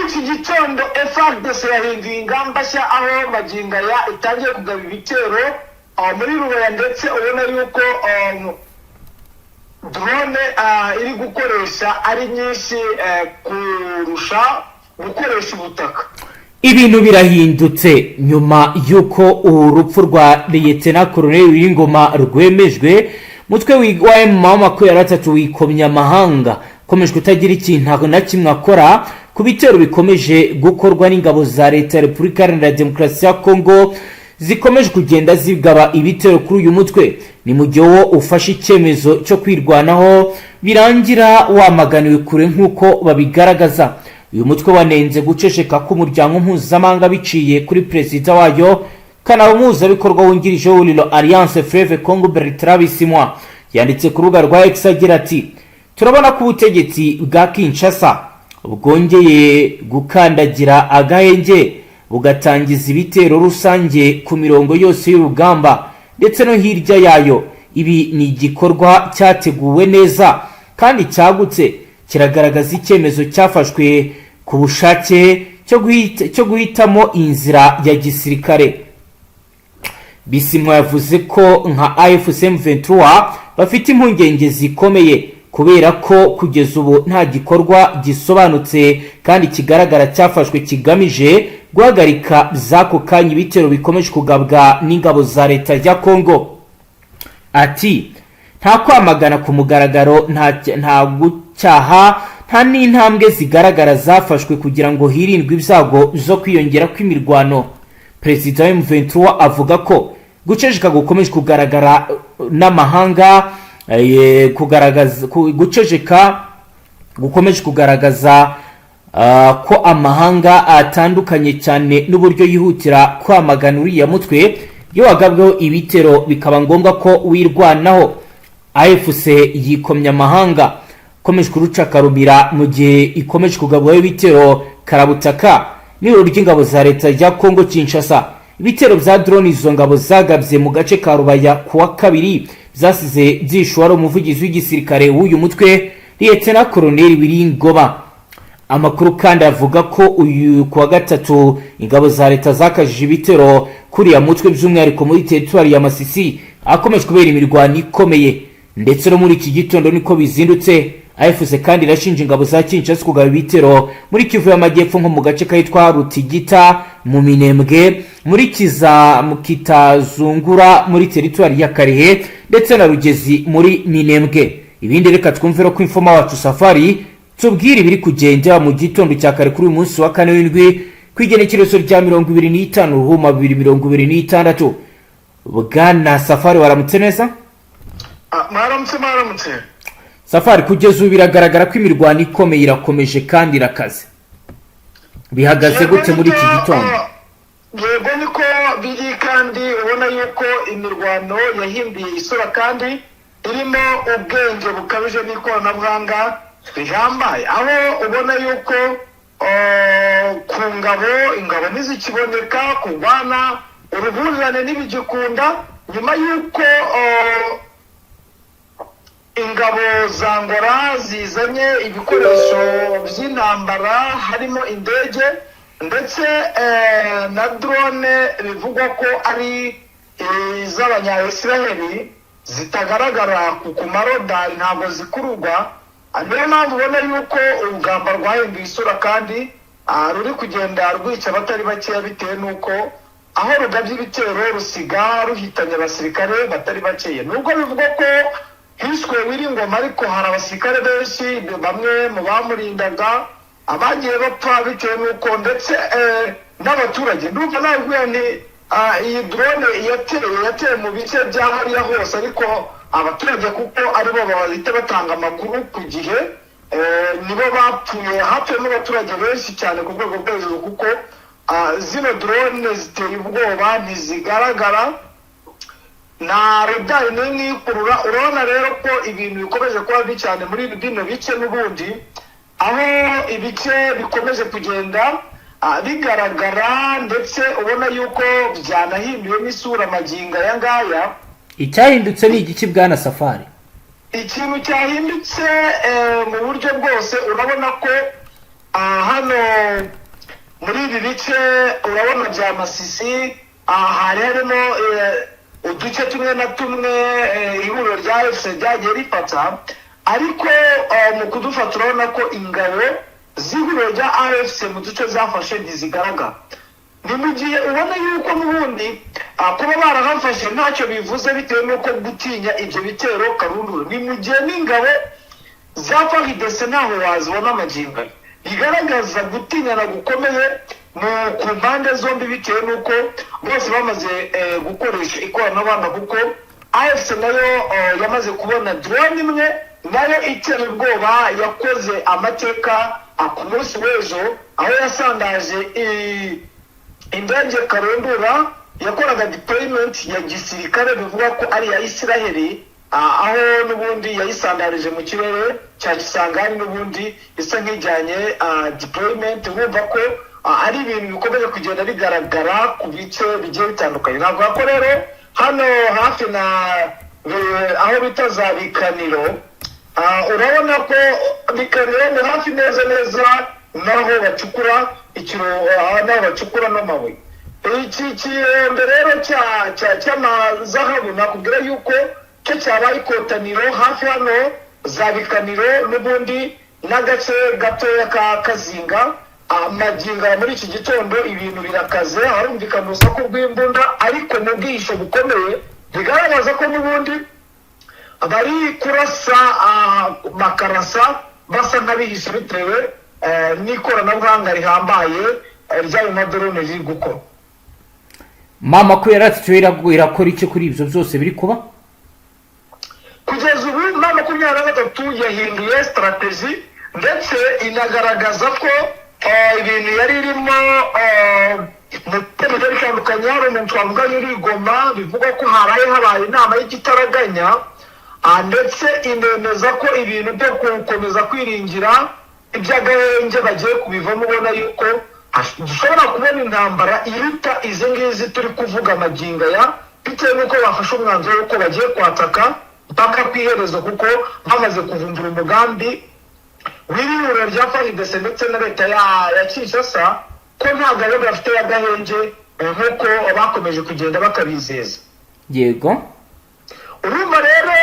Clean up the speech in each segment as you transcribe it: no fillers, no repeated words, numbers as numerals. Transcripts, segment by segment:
iki gitondo FARDC yahinduye ingamba nshya aho magingo aya itangiye kugaba ibitero muri Rubaya, ndetse ubona yuko drone iri gukoresha ari nyinshi kurusha gukoresha ubutaka. Ibintu birahindutse nyuma yuko urupfu rwa Lieutenant Colonel W'Ingoma rwemejwe. Mutwe wa M23 wikomye amahanga komejwe utagira ikintu na kimwe akora ku bitero bikomeje gukorwa n'ingabo za leta ya Repubulika Iharanira Demokarasi ya Kongo zikomeje kugenda zigaba ibitero kuri uyu mutwe. Ni mu gihe wo ufashe icyemezo cyo kwirwanaho birangira wamaganiwe kure nk'uko babigaragaza. Uyu mutwe wanenze guceceka k'umuryango mpuzamahanga biciye kuri perezida wayo kanaba mpuzabikora wungirije w'Urilo Alliance Fleuve Congo Bertrand Bisimwa yanditse ku rubuga rwa X agira ati turabona ko ubutegetsi bwa Kinshasa bwongeye gukandagira agahenge bugatangiza ibitero rusange ku mirongo yose y'urugamba ndetse no hirya yayo. Ibi ni igikorwa cyateguwe neza kandi cyagutse, kiragaragaza icyemezo cyafashwe ku bushake cyo guhitamo inzira ya gisirikare. Bisimwa yavuze ko nka AFC M23 bafite impungenge zikomeye kubera ko kugeza ubu nta gikorwa gisobanutse kandi kigaragara cyafashwe kigamije guhagarika zako kanya ibitero bikomeje kugabwa n'ingabo za leta ya Kongo. Ati nta kwamagana ku mugaragaro, nta gucyaha, nta n'intambwe zigaragara zafashwe kugira ngo hirindwe ibyago zo kwiyongera kw'imirwano. Perezida wa M23 avuga ko guceceka gukomeje kugaragara n'amahanga guceceka gukomeje kugaragaza ko amahanga atandukanye cyane n'uburyo yihutira kwamagana uriya mutwe iyo wagabweho ibitero bikaba ngombwa ko wirwanaho. AFC yikomye amahanga komeje kurucakarumira mu gihe ikomeje kugabwaho ibitero karabutaka n'iro ry'ingabo za leta ya Kongo Kinshasa. Ibitero bya drone izo ngabo zagabye mu gace ka Rubaya kuwa kabiri zasize byishwara umuvugizi w'igisirikare w'uyu mutwe Lieutenant Colonel W'Ingoma. Amakuru kandi avuga ko uyu kuwa gatatu ingabo za leta zakajije ibitero kuri ya mutwe by'umwihariko muri territoire ya Masisi akomeje kubera imirwano ikomeye, ndetse no muri iki gitondo niko bizindutse. AFC kandi irashinja ingabo za Kinshasa kugaba ibitero muri Kivu y'Amajyepfo nko mu gace kitwa Rutigita mu Minembwe, muri Kitazungura muri territoire ya Karehe ndetse na Rugezi muri Minembwe. Ibindi reka twumvira ko infoma wacu Safari tubwire ibiri kugenda mu gitondo cya kare kuri uyu munsi wa kane w'indwi kwigenekerezo rya 25 Ruhuma 2026. Bwana Safari waramutse neza? Maramutse. Safari, kugeza ubu biragaragara ko imirwano ikomeye irakomeje kandi irakaze. Bihagaze gute muri iki gitondo? Yego niko biri, kandi ubona yuko imirwano yahinduye isura kandi irimo ubwenge bukabije n'ikoranabuhanga bihambaye, aho ubona yuko ku ingabo ntizikiboneka, kurwana uruhurirane n'ibigikunda nyuma yuko ingabo za Ngora zizanye ibikoresho by'intambara harimo indege ndetse na drone bivugwa ko ari iz'abanya-Israeli zitagaragara ku marodari, ntabwo zikururwa. Niyo mpamvu ubona yuko urugamba rwahinduye isura kandi ruri kugenda rwica abatari bakeya bitewe n'uko aho rugabye ibitero rusiga ruhitanye abasirikare batari bakeya. Nubwo bivuga ko hishwe W'Ingoma, ariko hari abasirikare benshi bamwe mu bamurindaga abagiye bapfa bitewe n'uko ndetse n'abaturage. Ndumva nabwiye nti iyi drone yateye mu bice bya hariya hose, ariko abaturage kuko aribo bahita batanga amakuru ku gihe nibo hapfuyemo abaturage benshi cyane ku rwego rwo hejuru, kuko zino drone ziteye ubwoba, ntizigaragara, nta radari n'imwe ikurura. Urabona rero ko ibintu bikomeje kuba bibi cyane muri bino bice n'ubundi, aho ibice bikomeje kugenda bigaragara, ndetse ubona yuko byanahinduye n'isura magingo aya ngaya. Icyahindutse ni igiki Bwana Safari? Ikintu cyahindutse mu buryo bwose urabona ko hano muri ibi bice urabona bya Masisi hari harimo uduce tumwe na tumwe ihuriro rya AFC ryagiye rifata, ariko mu kudufata urabona ko ingabo z'ihuriro rya AFC mu duce zafashe ntizigaragara. ni mu gihe ubona yuko n'ubundi kuba barahafashe ntacyo bivuze bitewe n'uko gutinya ibyo bitero karundura. ni mu gihe n'ingabo za FARDC ntaho wazibona amagingo, bigaragaza gutinyana gukomeye ku mpande zombi bitewe n'uko bose bamaze gukoresha ikoranabuhanga, kuko AFC nayo yamaze kubona drone imwe nayo itera ubwoba yakoze amateka ku munsi w'ejo, aho yasandaje indege karundura yakoraga deployment ya gisirikare, bivuga ko ari ya Isiraheli, aho n'ubundi yayisandarije mu kirere cya Kisangani, n'ubundi isa nk'ijyanye deployment. bumva ko ari ibintu bikomeje kugenda bigaragara ku bice bigiye bitandukanye. navuga ko rero hano hafi na aho bita za Bikaniro, urabona ko Bikaniro ni hafi neza naho bacukura naho bacukura n'amabuye. iki kirombe rero cy'amazahabu nakubwira yuko cyo cyabaye ikotaniro hafi hano za Bikaniro, n'ubundi n'agace gatoya ka Kazinga. Maginga muri iki gitondo ibintu birakaze, harumvikana urusaku rw'imbunda ariko mu bwisho bukomeye, bigaragaza ko n'ubundi bari kurasa makarasa basa nk'abihishe bitewe n'ikoranabuhanga rihambaye ry'ayo madrone riri gukora. mama ko yaratse irakora iki kuri ibyo byose biri kuba? kugeza ubu mama 23 yahinduye strategy ndetse inagaragaza ko ibintu yari irimo mu bice bitandukanye. hari umuntu wavuga yuri Goma, bivuga ko habaye inama y'igitaraganya, ndetse inemeza ko ibintu byo gukomeza kwiringira iby'agahenge bagiye kubivamo. ubona yuko dushobora kubona intambara iruta izi ngizi turi kuvuga magingo aya, bitewe n'uko bafashe umwanzuro w'uko bagiye kwataka mpaka ku iherezo, kuko bamaze kuvumbura umugambi w'ihuriro rya FARDC ndetse na leta ya Kinshasa ko nta gahunda bafite y'agahenge nk'uko bakomeje kugenda bakabizeza. yego, urumva rero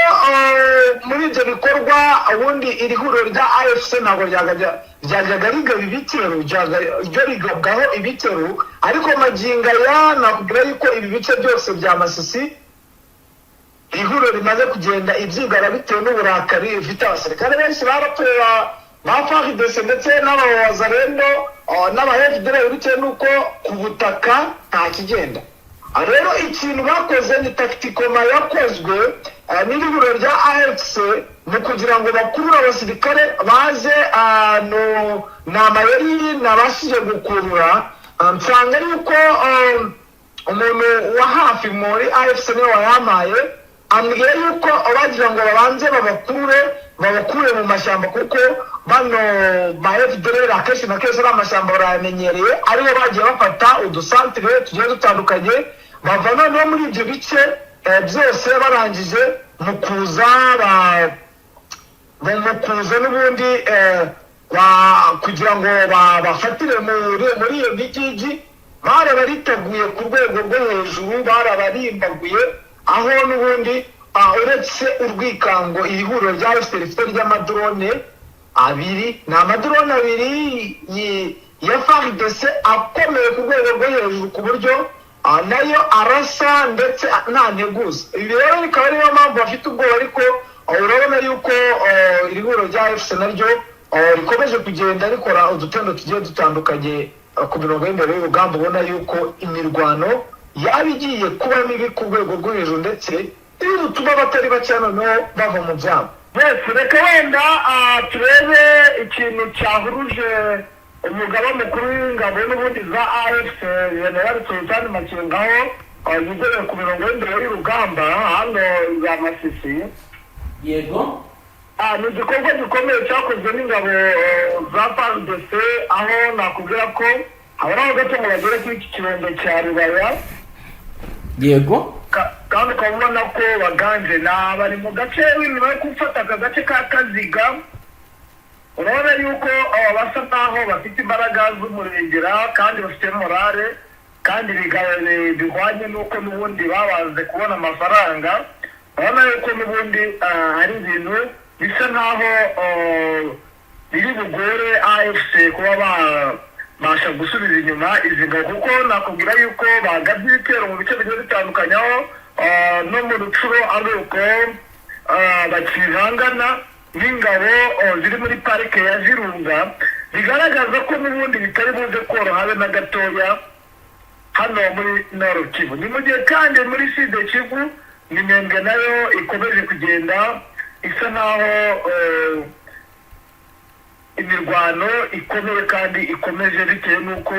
muri ibyo bikorwa ubundi iri huriro rya AFC ntabwo ryajyaga rigaba ibitero, ryo rigabwaho ibitero, ariko magingo aya nakubwira yuko ibi bice byose bya Masisi ihuriro rimaze kugenda ibyigana bitewe n'uburakari rifite. abasirikare benshi barapfuye ba FARDC ndetse n'abawazarendo n'aba-FDLR bitewe n'uko ku butaka nta kigenda. rero ikintu bakoze ni tacticoma yakozwe n'ihuriro rya AFC mu kugira ngo bakurure abasirikare baze ni amayeri nabashije gukurura. nsanga yuko umuntu wa hafi muri AFC niwe wayamaye, ambwiye yuko bagira ngo babanze babakure mu mashyamba, kuko bano ba FDLR akenshi na kenshi ari amashyamba baramenyereye, aribo bagiye bafata udusantire tugiye dutandukanye, bava noneho muri ibyo bice byose barangije mu kuza n'ubundi kugira ngo bafatire muri iyo mijyi. barabariteguye ku rwego rwo hejuru, barabarimbaguye, aho n'ubundi uretse urwikango iri huriro rya AFC rifite ry'amadrone abiri, ni amadrone abiri ya FARDC akomeye ku rwego rwo hejuru, ku buryo nayo arasa ndetse nta nteguza. ibi rero bikaba ariyo mpamvu bafite ubwoba, ariko urabona yuko iri huriro rya AFC naryo rikomeje kugenda rikora udutendo tugiye dutandukanye ku mirongo y'imbere y'urugamba. ubona yuko imirwano yaba igiye kuba mibi ku rwego rwo hejuru, ndetse ibi bituma abatari bake noneho bava mu byabo. mbese reka wenda turebe ikintu cyahuruje umugaba mukuru w'ingabo n'ubundi za AFC General Sultan Makenga, aho yigereye ku mirongo y'imbere y'urugamba hano za Masisi. yego, ni igikorwa gikomeye cyakozwe n'ingabo za FARDC, aho nakubwira ko haburaho gato ngo bagere kuri iki kirombe cya Rubaya. yego, kandi ukaba ubona ko baganje bari mu gace nyuma yo gufata aka gace ka Kaziga, urabona yuko basa nkaho bafite imbaraga z'umurengera kandi bafite morale kandi bihwanye n'uko n'ubundi babanze kubona amafaranga. urabona yuko n'ubundi ari ibintu bisa nkaho biri bugore AFC kuba babasha gusubiza inyuma izi ngabo, kuko nakubwira yuko bagabye ibitero mu bice bigiye bitandukanye, aho no mu Rucuro ari uko bakivangana n'ingabo ziri muri parike ya Virunga, bigaragaza ko n'ubundi bitari buze koroha habe na gatoya hano muri Nord Kivu. Ni mu gihe kandi muri Sud Kivu Minembwe nayo ikomeje kugenda isa nkaho imirwano ikomeye kandi ikomeje bitewe n'uko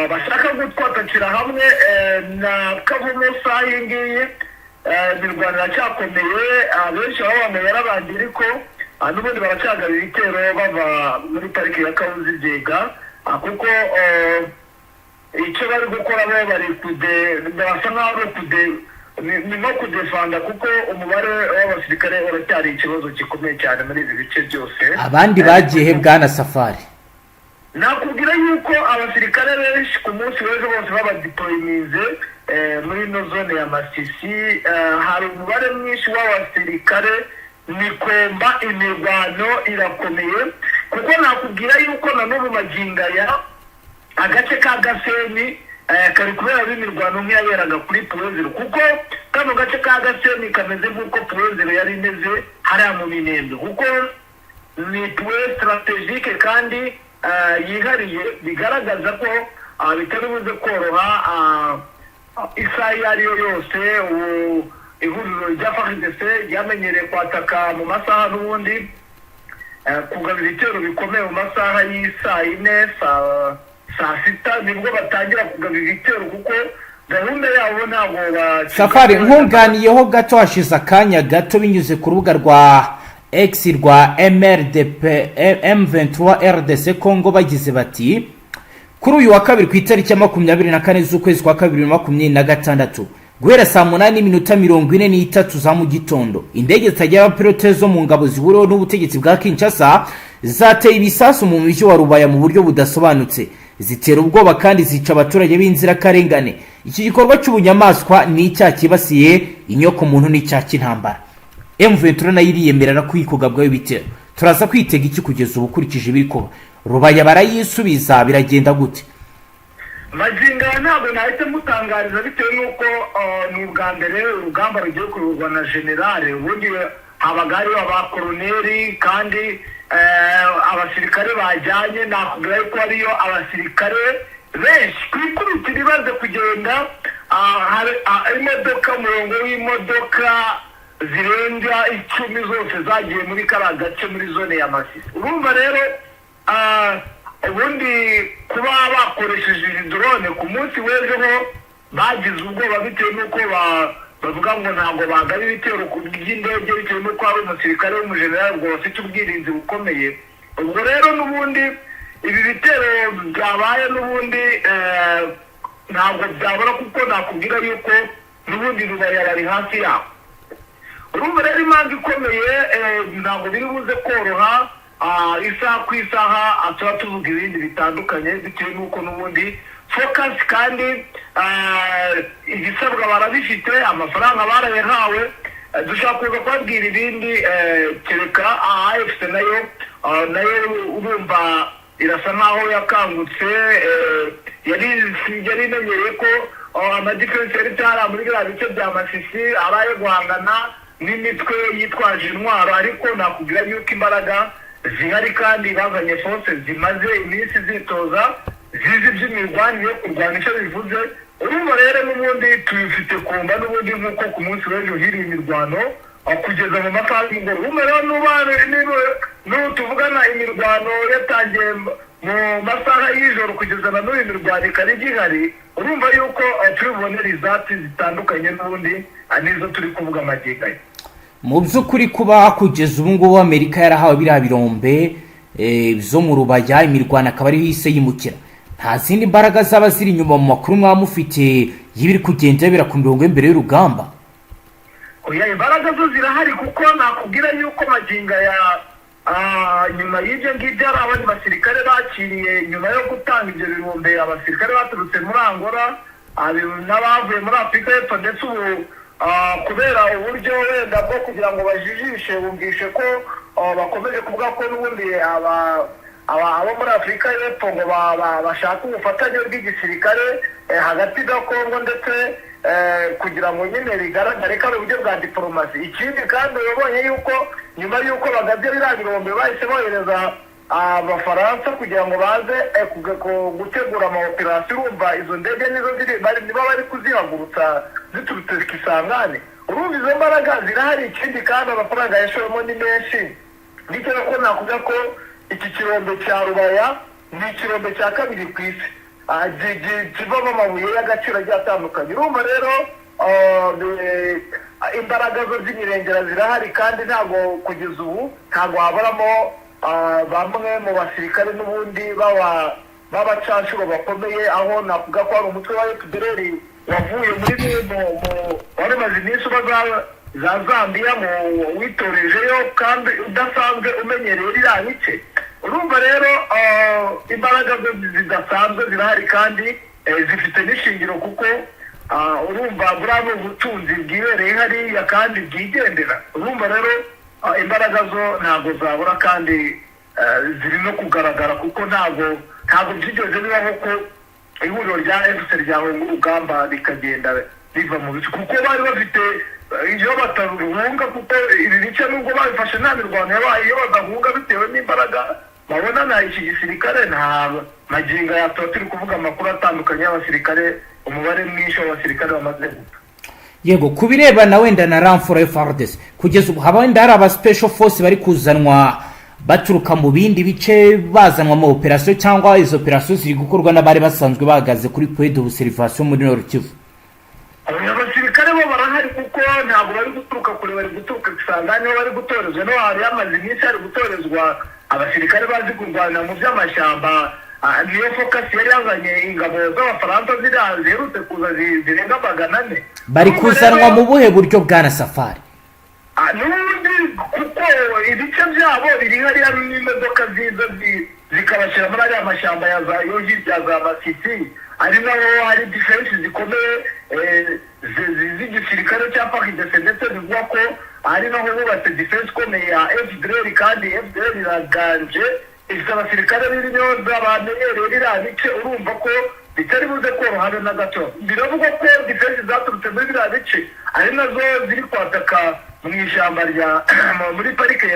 bashaka gutwatakira hamwe na Kavumu saa iyi ngiyi. Imirwano iracyakomeye, benshi baba bamenya n'abandi, ariko n'ubundi baracyagaba ibitero bava muri pariki ya Kahuzi Byega, kuko icyo bari gukora bo barasa nkaho ni nko kudefanda, kuko umubare w'abasirikare uracyari ikibazo gikomeye cyane muri ibi bice byose. Abandi bagiye he bwana Safari? nakubwira yuko abasirikare benshi ku munsi w'ejo bose babadiployiminze muri ino zone ya Masisi. Hari umubare mwinshi w'abasirikare, nikomba imirwano irakomeye, kuko nakubwira yuko na n'ubu magingo aya agace ka Gasenyi kari kubera imirwano nk'iyaberaga kuri Puwezero, kuko kano gace ka Gasenyi kameze nk'uko Puwezero yari imeze hariya mu Minembwe, kuko ni puwe strategique kandi yihariye, bigaragaza ko bitari buze koroha isaha iyo ari yo yose. Ihuriro rya FARDC ryamenyereye kwataka mu masaha n'ubundi kugaba ibitero bikomeye mu masaha y'isaa yine saa sita nibwo batangira kugaba ibitero, kuko gahunda yabo ntabwo Safari nkunganiyeho gato, hashize akanya gato binyuze ku rubuga rwa X rwa MRDP M23 RDC Congo bagize bati kuri uyu wa kabiri ku itariki ya 24 z'ukwezi kwa 2026 guhera saa 8:43 za mu gitondo indege zitagira abapilote zo mu ngabo zihuriweho n'ubutegetsi bwa Kinshasa zateye ibisasu mu mujyi wa Rubaya mu buryo budasobanutse, zitera ubwoba kandi zica abaturage b'inzirakarengane. Iki gikorwa cy'ubunyamaswa ni icyaha kibasiye inyoko muntu n'icyaha cy'intambara. M23 nayo iriyemerera kwikugabwa y'ibitero. Turaza kwitega iki kugeza ubu kurikije ibiko Rubaya barayisubiza biragenda gute? Maginga ntabwo nahise mutangariza bitewe n'uko ni ubwa mbere urugamba rugiye kururwa na generale, ubundi habaga hariho abakoroneri kandi abasirikare bajyanye. Nakubwira yuko hariyo abasirikare benshi ku ikubitiro ibaze kugenda imodoka, umurongo w'imodoka zirenga 10 zose zagiye muri kariya gace muri zone ya Masisi. Urumva rero ubundi kuba bakoresheje drone ku munsi w'ejo ho bagize ubwoba bitewe n'uko bavuga ngo ntabwo bagaba ibitero ku by'indege bitewe n'uko hari umusirikare w'umujenerali ngo bafite ubwirinzi bukomeye. Ubwo rero n'ubundi ibi bitero byabaye n'ubundi ntabwo byabura, kuko nakubwira yuko n'ubundi Rubaya bari hafi yaho. Urumva rero impamvu ikomeye ntabwo biri buze koroha isaha ku isaha, tuba tuvuga ibindi bitandukanye bitewe n'uko n'ubundi focus kandi igisabwa barabifite, amafaranga barayahawe. Dushaka kuza kubabwira ibindi kereka AFC nayo urumva irasa naho yakangutse. Yari imenyereye ko amadifense yari itara muri biriya bice bya Masisi araye guhangana n'imitwe yitwaje intwaro, ariko nakubwira yuko imbaraga zihari kandi bazanye force zimaze iminsi zitoza zizi by'imirwanire yo kurwanya icyo bivuze. Urumva rero n'ubundi tubifite kumva n'ubundi nk'uko ku munsi w'ejo hiriwe imirwano kugeza mu masaha y'umugoroba. Urumva rero n'ubu tuvugana imirwano yatangiye mu masaha y'ijoro kugeza na n'uyu mirwano ikaba igihari. Urumva yuko turi bubone rizati zitandukanye n'ubundi nizo turi kuvuga amagingo aya. Mu by'ukuri kuba kugeza ubu ngubu Amerika yarahawe biriya birombe zo mu Rubaya, imirwano akaba ariho ise yimukira, nta zindi mbaraga zaba ziri inyuma mu makuru mwamufite y'ibiri kugenda bira ku mirongo imbere y'urugamba? Oya, imbaraga zo zirahari, kuko nakubwira yuko maginga ya nyuma y'ibyo ngibyo hari abandi basirikare bakiriye nyuma yo gutanga ibyo birombe abasirikare baturutse muri Angola n'abavuye muri Afurika y'Epfo ndetse ubu kubera uburyo wenda bwo kugira ngo bajijishe bumvishe ko bakomeje kuvuga ko n'ubundi abo muri Afurika y'Epfo ngo bashaka ubufatanye bw'igisirikare hagati ya Kongo ndetse kugira ngo nyine bigaragare ko ari uburyo bwa diplomasi. Ikindi kandi babonye yuko nyuma y'uko bagabye biriya birombe bahise bohereza abafaransa kugira ngo baze gutegura amaoperasiyo. Urumva izo ndege nizo niba bari kuzihagurutsa ziturutse Kisangani. Urumva izo mbaraga zirahari. Ikindi kandi amafaranga yashowemo ni menshi. Bityo ko nakuvuga ko iki kirombe cya Rubaya ni ikirombe cya kabiri ku isi kivamo amabuye y'agaciro agiye atandukanye. Urumva rero imbaraga zo z'imirengera zirahari kandi ntabwo kugeza ubu ntabwo haburamo bamwe mu basirikare n'ubundi b'abacanshuro bakomeye, aho navuga ko hari umutwe wa FDLR wavuye wari umaze iminsi uba za Zambia witorejeyo kandi udasanzwe umenyereye iriya bice. Urumva rero imbaraga zidasanzwe zirahari kandi zifite n'ishingiro kuko urumva buriya ni ubutunzi bwibereye hariya kandi bwigendera. Urumva rero imbaraga zo ntabwo zabura kandi ziri no kugaragara kuko ntabwo byigeze bibaho ko ihuriro rya FC ryahunga urugamba rikagenda riva mu bice kuko bari bafite iyo bataruhunga kuko ibi bice nubwo babifashe nta mirwano yabaye. Iyo badahunga bitewe n'imbaraga babona na iki gisirikare nta magingo yato turi kuvuga amakuru atandukanye y'abasirikare, umubare mwinshi w'abasirikare bamaze gupfa. Yego, kubirebana wenda na Ramforo FARDC kugeza ubu haba wenda hari aba special force bari kuzanwa baturuka mu bindi bice bazanwa mu operation cyangwa izo operation ziri gukorwa n'abari basanzwe bahagaze kuri point d'observation muri Nord Kivu? Abasirikare bo barahari kuko ntabwo bari guturuka kure, bari guturuka Kisangani aho bari gutorezwa. No hari amazi iminsi hari gutorezwa abasirikare bazi kurwana mu by'amashyamba. Niyo focus yari yazanye ingabo z'abafaransa ziherutse kuza zirenga 400. Bari kuzanwa mu buhe buryo bwana Safari? N'ubundi kuko ibice byabo biri hariya n'imodoka ziza zikabashyira muri ariya mashyamba ya za Yogi ya za Masisi, ari naho hari defense zikomeye z'igisirikare cya FARDC ndetse bivuga ko ari naho bubatse defense ikomeye ya FDLR kandi FDLR iraganje ifite abasirikare b'iryo bamenyereye iriya bice. Urumva ko bitari buze korohana na gato. Biravuga ko defense zaturutse muri biriya bice ari nazo ziri kwataka mu ishyamba muri parike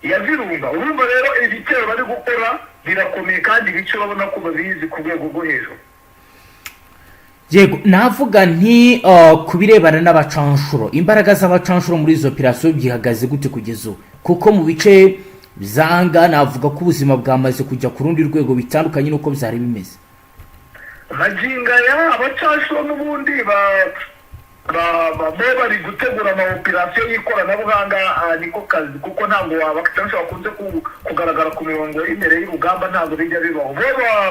ya Virunga. Urumva rero ibitero bari gukora birakomeye kandi ibice babona ko babizi ku rwego rwo hejuru. Yego, navuga nti kubirebana n'abacanshuro, imbaraga z'abacanshuro muri izo operation byihagaze gute kugeza ubu? Kuko mu bice bizanga navuga ko ubuzima bwamaze kujya ku rundi rwego bitandukanye nuko byari bimeze. Maginga ya abacanshuro n'ubundi bari gutegura ama operation y'ikoranabuhanga niko kazi kuko ntabwo abacanshuro bakunze kugaragara ku mirongo imbere y'urugamba, ntabwo bijya bibaho. Bo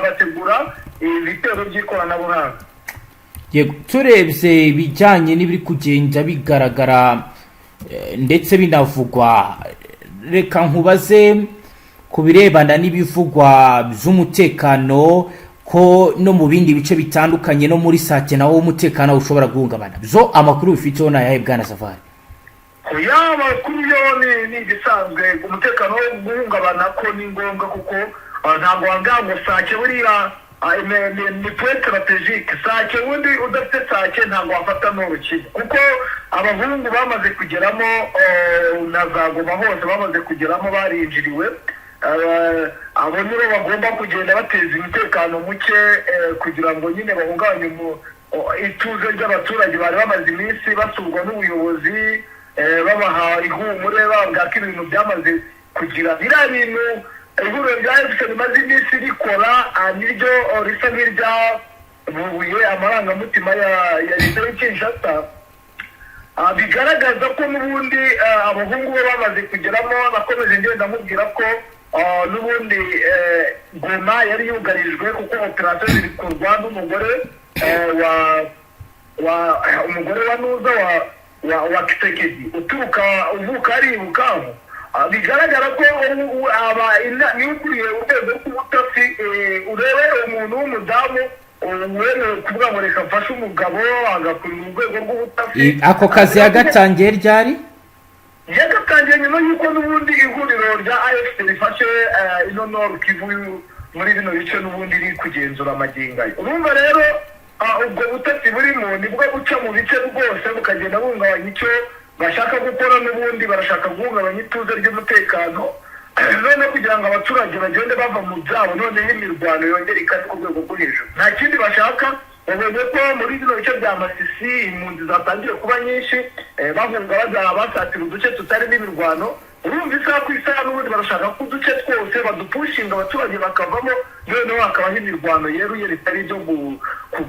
bategura ibitero by'ikoranabuhanga. Yego, turebye ibijyanye n'ibiri kugenda bigaragara ndetse binavugwa, reka nkubaze ku birebana n'ibivugwa by'umutekano ko no mu bindi bice bitandukanye no muri Sake naho umutekano ushobora guhungabana. Byo amakuru bifiteho na yahe bwana Safari? Amakuru yo ni gisanzwe. Umutekano wo guhungabana ko ni ngombwa kuko ntabwo wangango Sake buriya ni point strategique. Sake ubundi udafite Sake ntabwo wafata n'urukiko kuko abahungu bamaze kugeramo na za Goma hose bamaze kugeramo barinjiriwe. Abo nibo bagomba kugenda bateza umutekano muke kugira ngo nyine bahungabanye ituze ry'abaturage bari bamaze iminsi basurwa n'ubuyobozi babaha ihumure bababwira ko ibintu byamaze kugira biriya bintu ihuriro rya FC rimaze iminsi rikora niryo risa nk'iryabubuye amarangamutima ya leta ya Kinshasa. Bigaragaza ko n'ubundi abahungu bo bamaze kugeramo. Nakomeje ngenda mubwira ko n'ubundi Goma yari yugarijwe kuko operation ziri kurwa n'umugore umugore wa Nuza wa Kisekedi uvuka ari Bukavu. bigaragara ko niba ukuriye urwego rw'ubutasi urebe umuntu w'umudamu wemewe kuvuga ngo reka mfashe umugabo agakurira urwego rw'ubutasi. Ako kazi yagatangiye ryari? Yagatangiye nyuma y'uko n'ubundi ihuriro rya AFC rifashe ino Nord Kivu muri bino bice n'ubundi iri kugenzura amagingo ayo. Urumva rero ubwo butasi burimo nibwo buca mu bice rwose bukagenda bungabanya icyo bashaka gukora, n'ubundi barashaka guhungabanya ituze ry'umutekano none kugira ngo abaturage bagende bava mu byabo, noneho imirwano yongere ikari ku rwego rwo hejuru. Nta kindi bashaka, babonye ko muri bino bice bya Masisi impunzi zatangiye kuba nyinshi, bahunga bajya basatira uduce tutarimo imirwano. Urumva isaha ku isaha n'ubundi barashaka ko uduce twose badupushinga abaturage bakavamo, noneho hakabaho imirwano yeruye ritari ibyo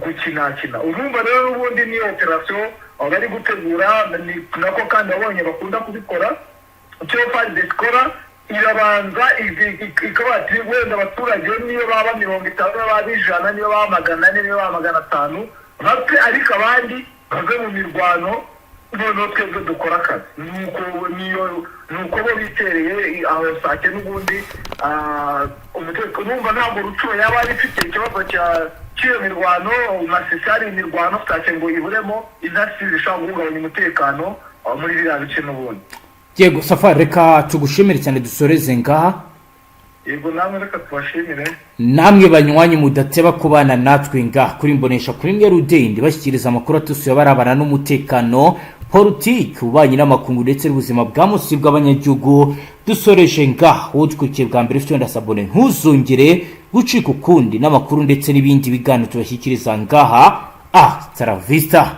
gukinakina. Urumva rero n'ubundi niyo operasiyo bari gutegura, nako kandi abonye bakunda kubikora. Icyo FARDC ikora irabanza ikaba ati wenda abaturage niyo baba 50, baba 100, niyo baba 400, niyo baba 500 bapfe, ariko abandi bave mu mirwano, noneho twebwe dukora akazi. Nuko bo bitereye aho Sake n'ubundi umutekano. Urumva ntabwo Rucuro yaba ari ifite ikibazo cy'iyo mirwano, Masisi hari imirwano Sake ngo iburemo intasi zishobora guhungabanya umutekano muri biriya bice n'ubundi. Yego Safari, reka tugushimire cyane, dusoreze ngaha. Yego namwe reka tubashimire. Namwe banywanyi mudateba kubana natwe ngaha kuri Mbonesha kuri mwe Rudende bashyikiriza amakuru atusuye barabana n'umutekano, politiki, ububanyi n'amakungu ndetse n'ubuzima bwa musi bw'abanyagihugu. Dusoreje ngaha, udukurikiye bwa mbere ufite ndasabone ntuzongere gucika ukundi n'amakuru ndetse n'ibindi biganiro tubashyikiriza ngaha. Tara Vista.